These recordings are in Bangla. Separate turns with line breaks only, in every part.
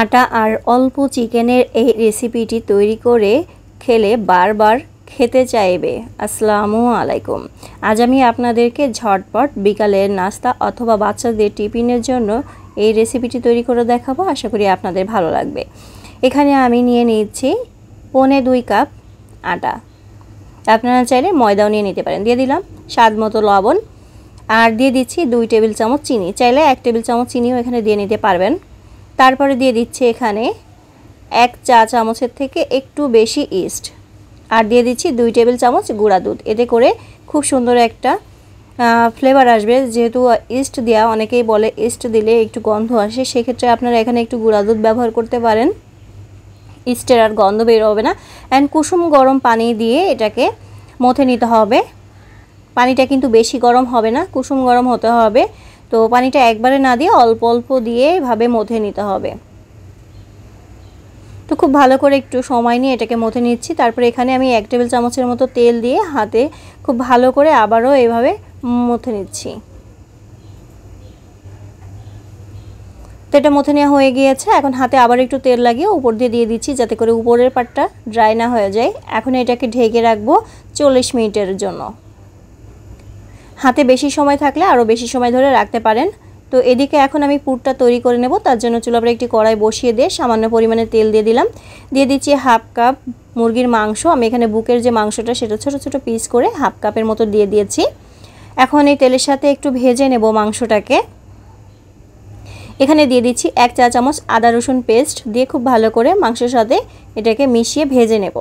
আটা আর অল্প চিকেনের এই রেসিপিটি তৈরি করে খেলে বারবার খেতে চাইবে। আসসালামু আলাইকুম। আজ আমি আপনাদেরকে ঝটপট বিকালের নাস্তা অথবা বাচ্চাদের টিফিনের জন্য এই রেসিপিটি তৈরি করে দেখাবো। আশা করি আপনাদের ভালো লাগবে। এখানে আমি নিয়ে নিচ্ছি 1.25 কাপ আটা। আপনারা চাইলে ময়দাও নিয়ে নিতে পারেন। দিয়ে দিলাম স্বাদ মতো লবণ আর দিয়ে দিচ্ছি 2 টেবিল চামচ চিনি। চাইলে 1 টেবিল চামচ চিনিও এখানে দিয়ে নিতে পারবেন। তারপরে দিয়ে দিচ্ছি এখানে 1 চা চামচের থেকে একটু বেশি ইস্ট আর দিয়ে দিচ্ছি 2 টেবিল চামচ গুঁড়া দুধ। এতে করে খুব সুন্দর একটা ফ্লেভার আসবে। যেহেতু ইস্ট দেওয়া, অনেকেই বলে ইস্ট দিলে একটু গন্ধ আসে, সেক্ষেত্রে আপনারা এখানে একটু গুঁড়া দুধ ব্যবহার করতে পারেন। ইস্টের আর গন্ধ বের হবে না। অ্যান্ড কুসুম গরম পানি দিয়ে এটাকে মথে নিতে হবে। পানিটা কিন্তু বেশি গরম হবে না, কুসুম গরম হতে হবে। তো পানিটা একবারে না দিয়ে অল্প অল্প দিয়ে এভাবে মথে নিতে হবে। তো খুব ভালো করে একটু সময় নিয়ে এটাকে মথে নিচ্ছি। তারপরে এখানে আমি 1 টেবিল চামচের মতো তেল দিয়ে হাতে খুব ভালো করে আবারও এভাবে মথে নিচ্ছি। তো এটা মথে নেওয়া হয়ে গিয়েছে। এখন হাতে আবার একটু তেল লাগিয়ে উপর দিয়ে দিচ্ছি, যাতে করে উপরের পাটটা ড্রাই না হয়ে যায়। এখন এটাকে ঢেকে রাখবো 40 মিনিটের জন্য। হাতে বেশি সময় থাকলে আরও বেশি সময় ধরে রাখতে পারেন। তো এদিকে এখন আমি পুরটা তৈরি করে নেব। তার জন্য চুলার একটি কড়াই বসিয়ে দিয়ে সামান্য পরিমাণে তেল দিয়ে দিলাম। দিয়ে দিচ্ছি 1/2 কাপ মুরগির মাংস। আমি এখানে বুকের যে মাংসটা সেটা ছোট ছোট পিস করে 1/2 কাপের মতো দিয়ে দিয়েছি। এখন এই তেলের সাথে একটু ভেজে নেব মাংসটাকে। এখানে দিয়ে দিচ্ছি 1 চা চামচ আদা রসুন পেস্ট দিয়ে খুব ভালো করে মাংসের সাথে এটাকে মিশিয়ে ভেজে নেব।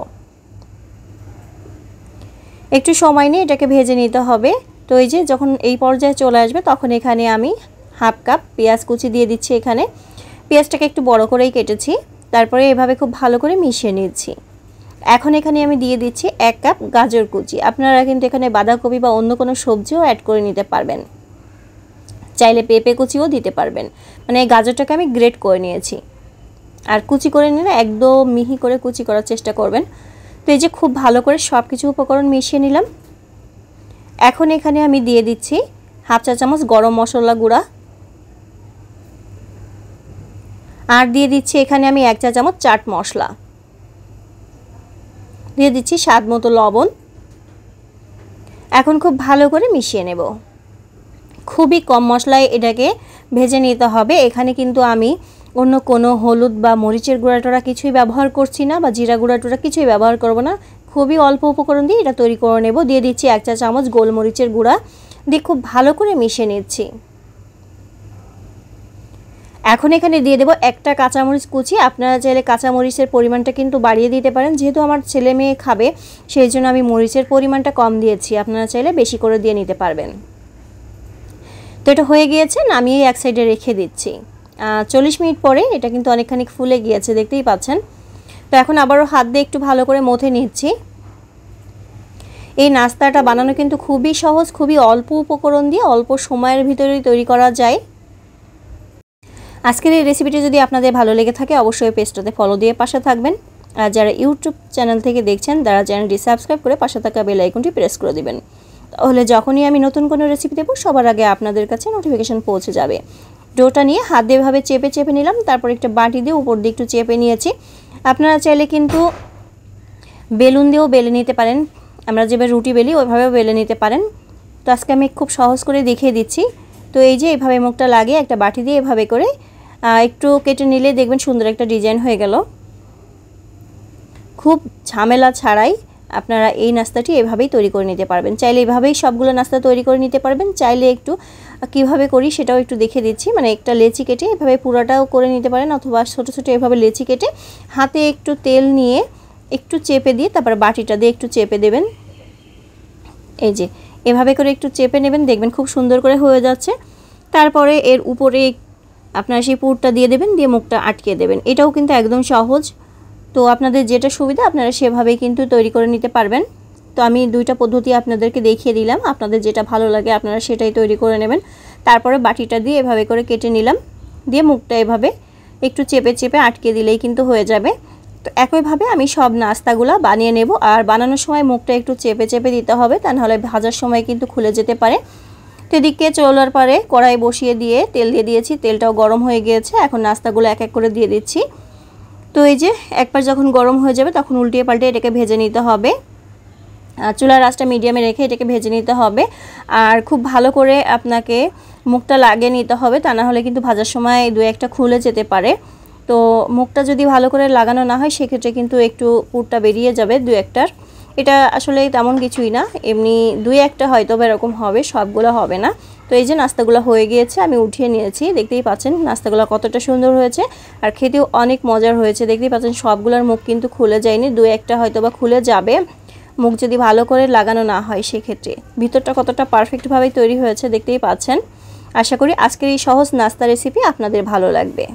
একটু সময় নিয়ে এটাকে ভেজে নিতে হবে। তো এই যে যখন এই পর্যায়ে চলে আসবে তখন এখানে আমি 1/2 কাপ পেঁয়াজ কুচি দিয়ে দিচ্ছি। এখানে পেঁয়াজটাকে একটু বড় করেই কেটেছি। তারপরে এভাবে খুব ভালো করে মিশিয়ে নিচ্ছি। এখন এখানে আমি দিয়ে দিচ্ছি 1 কাপ গাজর কুচি। আপনারা কিন্তু এখানে বাঁধাকপি বা অন্য কোনো সবজিও অ্যাড করে নিতে পারবেন। চাইলে পেঁপে কুচিও দিতে পারবেন। মানে এই গাজরটাকে আমি গ্রেট করে নিয়েছি। আর কুচি করে নিলে একদম মিহি করে কুচি করার চেষ্টা করবেন। তো এই যে খুব ভালো করে সব কিছু উপকরণ মিশিয়ে নিলাম। এখন এখানে আমি দিয়ে দিচ্ছি 1/2 চা চামচ গরম মশলা গুঁড়া আর দিয়ে দিচ্ছি এখানে আমি 1 চা চামচ চাট মশলা। দিয়ে দিচ্ছি স্বাদ মতো লবণ। এখন খুব ভালো করে মিশিয়ে নেব। খুবই কম মশলায় এটাকে ভেজে নিতে হবে। এখানে কিন্তু আমি অন্য কোনো হলুদ বা মরিচের গুঁড়াটোড়া কিছুই ব্যবহার করছি না, বা জিরা গুঁড়াটোড়া কিছুই ব্যবহার করব না। খুবই অল্প উপকরণ দিয়ে এটা তৈরি করে নেব। দিয়ে দিচ্ছি 1 চা চামচ গোলমরিচের গুঁড়া দিয়ে খুব ভালো করে মিশিয়ে নিচ্ছি। এখন এখানে দিয়ে দেব 1টা কাঁচামরিচ কুচি। আপনারা চাইলে কাঁচামরিচের পরিমাণটা কিন্তু বাড়িয়ে দিতে পারেন। যেহেতু আমার ছেলে মেয়ে খাবে সেই জন্য আমি মরিচের পরিমাণটা কম দিয়েছি। আপনারা চাইলে বেশি করে দিয়ে নিতে পারবেন। তো এটা হয়ে গিয়েছে, নামিয়ে এক সাইডে রেখে দিচ্ছি। 40 মিনিট পরে এটা কিন্তু অনেকখানি ফুলে গিয়েছে, দেখতেই পাচ্ছেন। তো এখন আবারও হাত দিয়ে একটু ভালো করে মথে নিচ্ছি। এই নাস্তাটা বানানো কিন্তু খুবই সহজ, খুবই অল্প উপকরণ দিয়ে অল্প সময়ের ভিতরেই তৈরি করা যায়। আজকের এই রেসিপিটি যদি আপনাদের ভালো লেগে থাকে অবশ্যই পেজটাতে ফলো দিয়ে পাশে থাকবেন। আর যারা ইউটিউব চ্যানেল থেকে দেখছেন তারা চ্যানেলটি সাবস্ক্রাইব করে পাশে থাকা বেল আইকনটি প্রেস করে দিবেন। তাহলে যখনই আমি নতুন কোনো রেসিপি দেব সবার আগে আপনাদের কাছে নোটিফিকেশন পৌঁছে যাবে। ডোটা নিয়ে হাত দিয়ে এভাবে চেপে নিলাম। তারপর একটা বাটি দিয়ে উপর দিয়ে একটু চেপে নিয়েছি। আপনারা চাইলে কিন্তু বেলুন দিয়েও বেলে নিতে পারেন। আমরা যেভাবে রুটি বেলি ওইভাবেও বেলে নিতে পারেন। তো আজকে আমি খুব সহজ করে দেখিয়ে দিচ্ছি। তো এই যে এভাবে মুখটা লাগিয়ে একটা বাটি দিয়ে এভাবে করে একটু কেটে নিলে দেখবেন সুন্দর একটা ডিজাইন হয়ে গেল। খুব ঝামেলা ছাড়াই আপনারা এই নাস্তাটি এভাবেই তৈরি করে নিতে পারবেন। চাইলে এভাবেই সবগুলো নাস্তা তৈরি করে নিতে পারবেন। চাইলে একটু কিভাবে করি সেটাও একটু দেখিয়ে দিচ্ছি। মানে একটা লেচি কেটে এভাবে পুরোটাও করে নিতে পারেন, অথবা ছোট ছোট এভাবে লেচি কেটে হাতে একটু তেল নিয়ে একটু চেপে দিয়ে তারপর বাটিটা দিয়ে একটু চেপে দেবেন। এই যে এভাবে করে একটু চেপে নেবেন, দেখবেন খুব সুন্দর করে হয়ে যাচ্ছে। তারপরে এর উপরে আপনারা সেই পুরটা দিয়ে দেবেন, দিয়ে মুখটা আটকে দেবেন। এটাও কিন্তু একদম সহজ। তো আপনাদের যেটা সুবিধা আপনারা সেভাবেই কিন্তু তৈরি করে নিতে পারবেন। তো আমি 2টা পদ্ধতি আপনাদেরকে দেখিয়ে দিলাম। আপনাদের যেটা ভালো লাগে আপনারা সেটাই তৈরি করে নেবেন। তারপরে বাটিটা দিয়ে এভাবে করে কেটে নিলাম, দিয়ে মুখটা এভাবে একটু চেপে আটকে দিলেই কিন্তু হয়ে যাবে। তো একইভাবে আমি সব নাস্তাগুলো বানিয়ে নেব। আর বানানোর সময় মুখটা একটু চেপে দিতে হবে, তা নাহলে ভাজার সময় কিন্তু খুলে যেতে পারে। তো এদিকে চলার পরে কড়াই বসিয়ে দিয়ে তেল দিয়ে দিয়েছি, তেলটাও গরম হয়ে গিয়েছে। এখন নাস্তাগুলো এক এক করে দিয়ে দিচ্ছি। তো এই যে একবার যখন গরম হয়ে যাবে তখন উল্টিয়ে পাল্টে এটাকে ভেজে নিতে হবে। চুলার আঁচটা মিডিয়ামে রেখে এটাকে ভেজে নিতে হবে। আর খুব ভালো করে আপনাকে মুখটা লাগিয়ে নিতে হবে, তা না হলে কিন্তু ভাজার সময় দু একটা খুলে যেতে পারে। তো মুখটা যদি ভালো করে লাগানো না হয় সেক্ষেত্রে কিন্তু একটু পুরটা বেরিয়ে যাবে দু একটার। এটা আসলে তেমন কিছুই না, এমনি দুই একটা হয়তো বা এরকম হবে, সবগুলো হবে না। তো এই যে নাস্তাগুলো হয়ে গিয়েছে, আমি উঠিয়ে নিয়েছি। দেখতেই পাচ্ছেন নাস্তাগুলো কতটা সুন্দর হয়েছে আর খেতেও অনেক মজার হয়েছে। দেখতেই পাচ্ছেন সবগুলোর মুখ কিন্তু খুলে যায়নি, দু একটা হয়তো বা খুলে যাবে মুখ যদি ভালো করে লাগানো না হয় সেক্ষেত্রে। ভিতরটা কতটা পারফেক্টভাবে তৈরি হয়েছে দেখতেই পাচ্ছেন। আশা করি আজকের এই সহজ নাস্তা রেসিপি আপনাদের ভালো লাগবে।